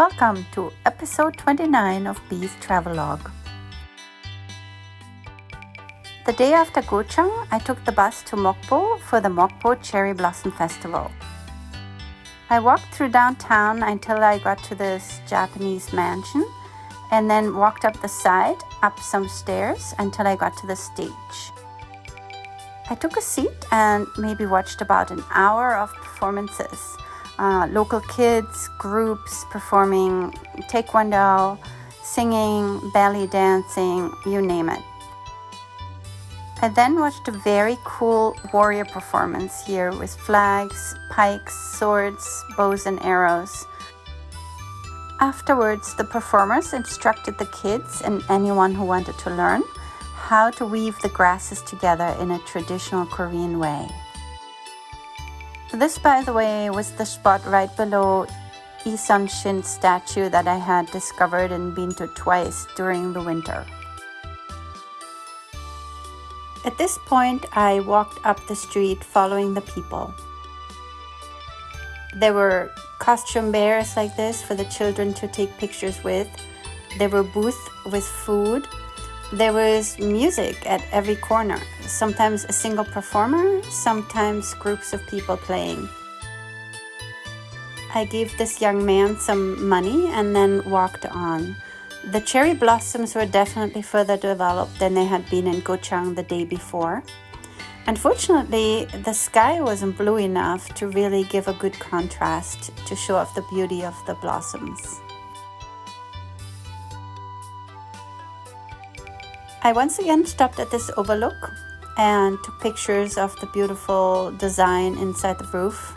Welcome to episode 29 of Bee's Travelogue. The day after Gochang, I took the bus to Mokpo for the Mokpo Cherry Blossom Festival. I walked through downtown until I got to this Japanese mansion and then walked up the side, up some stairs until I got to the stage. I took a seat and maybe watched about an hour of performances. Local kids, groups performing taekwondo, singing, belly dancing, you name it. I then watched a very cool warrior performance here with flags, pikes, swords, bows and arrows. Afterwards, the performers instructed the kids and anyone who wanted to learn how to weave the grasses together in a traditional Korean way. This, by the way, was the spot right below Lee Sun-shin's statue that I had discovered and been to twice during the winter. At this point, I walked up the street following the people. There were costume bears like this for the children to take pictures with. There were booths with food. There was music at every corner, sometimes a single performer, sometimes groups of people playing. I gave this young man some money and then walked on. The cherry blossoms were definitely further developed than they had been in Gochang the day before. Unfortunately, the sky wasn't blue enough to really give a good contrast to show off the beauty of the blossoms. I once again stopped at this overlook and took pictures of the beautiful design inside the roof.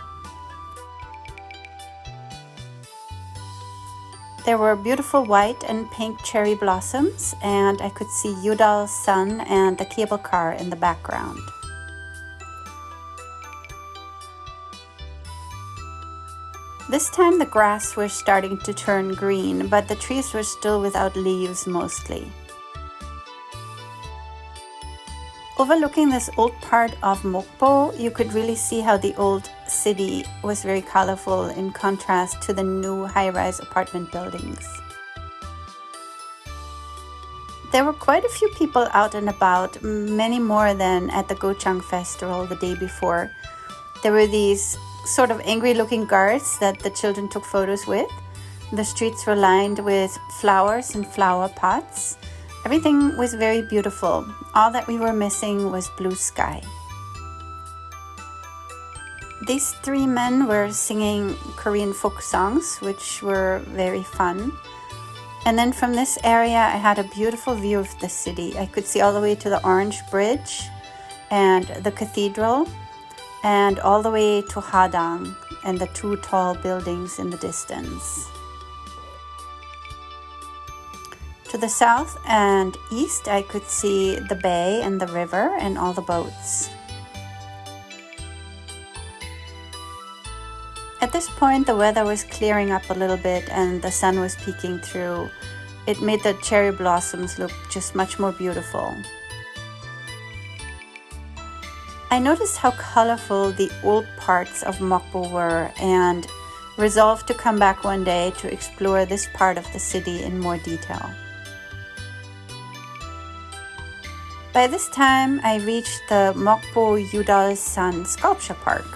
There were beautiful white and pink cherry blossoms, and I could see Yudal's sun and the cable car in the background. This time the grass was starting to turn green, but the trees were still without leaves mostly. Overlooking this old part of Mokpo, you could really see how the old city was very colorful in contrast to the new high-rise apartment buildings. There were quite a few people out and about, many more than at the Gochang festival the day before. There were these sort of angry-looking guards that the children took photos with. The streets were lined with flowers and flower pots. Everything was very beautiful. All that we were missing was blue sky. These three men were singing Korean folk songs, which were very fun. And then from this area, I had a beautiful view of the city. I could see all the way to the Orange Bridge and the cathedral, and all the way to Hadang and the two tall buildings in the distance. To the south and east, I could see the bay and the river and all the boats. At this point, the weather was clearing up a little bit and the sun was peeking through. It made the cherry blossoms look just much more beautiful. I noticed how colorful the old parts of Mokpo were and resolved to come back one day to explore this part of the city in more detail. By this time, I reached the Mokpo Yudal's Sun Sculpture Park.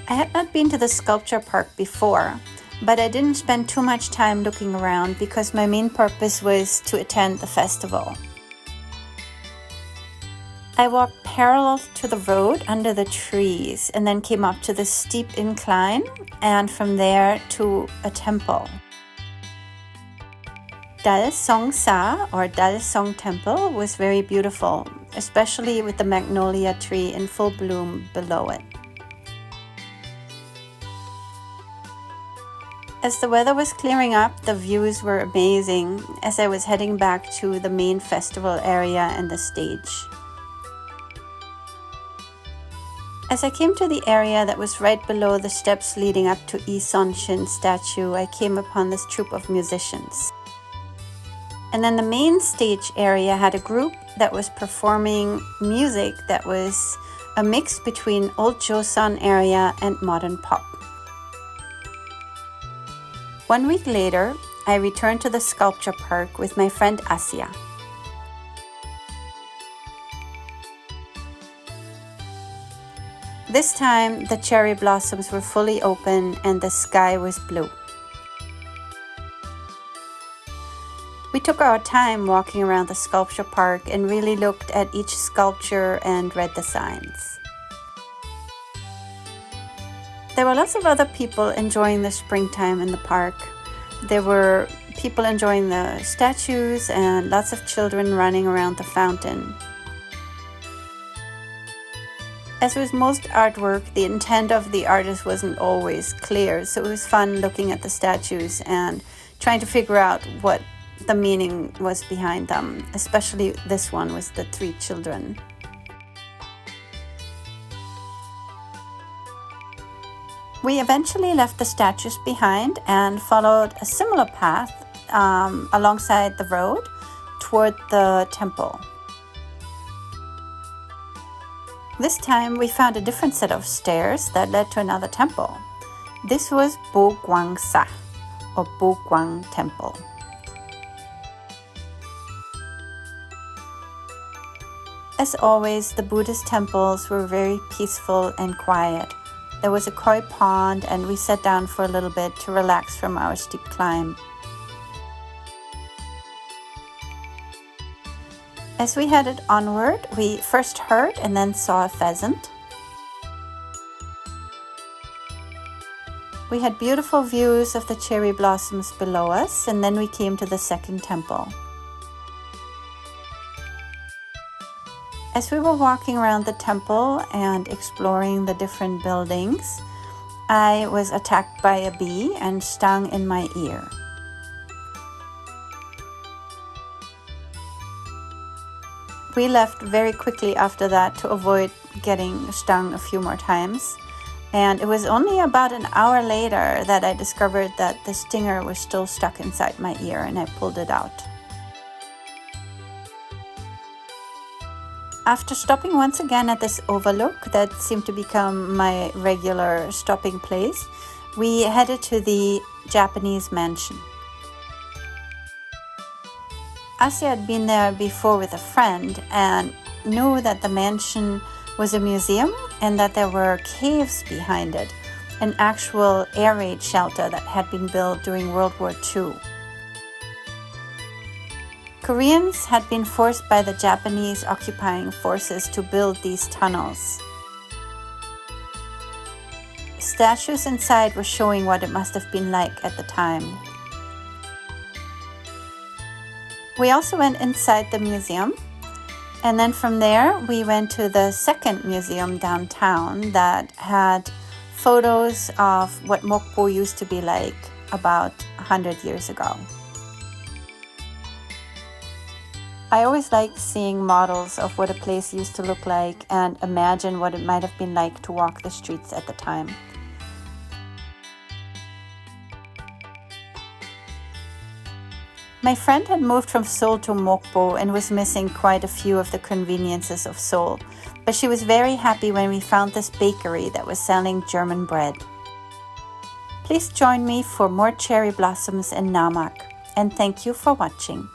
I had not been to the sculpture park before, but I didn't spend too much time looking around because my main purpose was to attend the festival. I walked parallel to the road under the trees and then came up to the steep incline and from there to a temple. Dal Song Sa or Dal Song Temple was very beautiful, especially with the magnolia tree in full bloom below it. As the weather was clearing up, the views were amazing as I was heading back to the main festival area and the stage. As I came to the area that was right below the steps leading up to Lee Sun-shin's statue, I came upon this troupe of musicians. And then the main stage area had a group that was performing music that was a mix between old Joseon area and modern pop. 1 week later, I returned to the sculpture park with my friend Asia. This time, the cherry blossoms were fully open and the sky was blue. We took our time walking around the sculpture park and really looked at each sculpture and read the signs. There were lots of other people enjoying the springtime in the park. There were people enjoying the statues and lots of children running around the fountain. As with most artwork, the intent of the artist wasn't always clear, so it was fun looking at the statues and trying to figure out what the meaning was behind them, especially this one with the 3 children. We eventually left the statues behind and followed a similar path alongside the road toward the temple. This time we found a different set of stairs that led to another temple. This was Bo Guang Sa, or Bo Guang Temple. As always, the Buddhist temples were very peaceful and quiet. There was a koi pond and we sat down for a little bit to relax from our steep climb. As we headed onward, we first heard and then saw a pheasant. We had beautiful views of the cherry blossoms below us, and then we came to the second temple. As we were walking around the temple and exploring the different buildings, I was attacked by a bee and stung in my ear. We left very quickly after that to avoid getting stung a few more times. And it was only about an hour later that I discovered that the stinger was still stuck inside my ear and I pulled it out. After stopping once again at this overlook that seemed to become my regular stopping place, we headed to the Japanese mansion. Asia had been there before with a friend and knew that the mansion was a museum and that there were caves behind it, an actual air raid shelter that had been built during World War II. Koreans had been forced by the Japanese occupying forces to build these tunnels. Statues inside were showing what it must have been like at the time. We also went inside the museum, and then from there we went to the second museum downtown that had photos of what Mokpo used to be like about 100 years ago. I always liked seeing models of what a place used to look like and imagine what it might have been like to walk the streets at the time. My friend had moved from Seoul to Mokpo and was missing quite a few of the conveniences of Seoul, but she was very happy when we found this bakery that was selling German bread. Please join me for more cherry blossoms in Namak, and thank you for watching.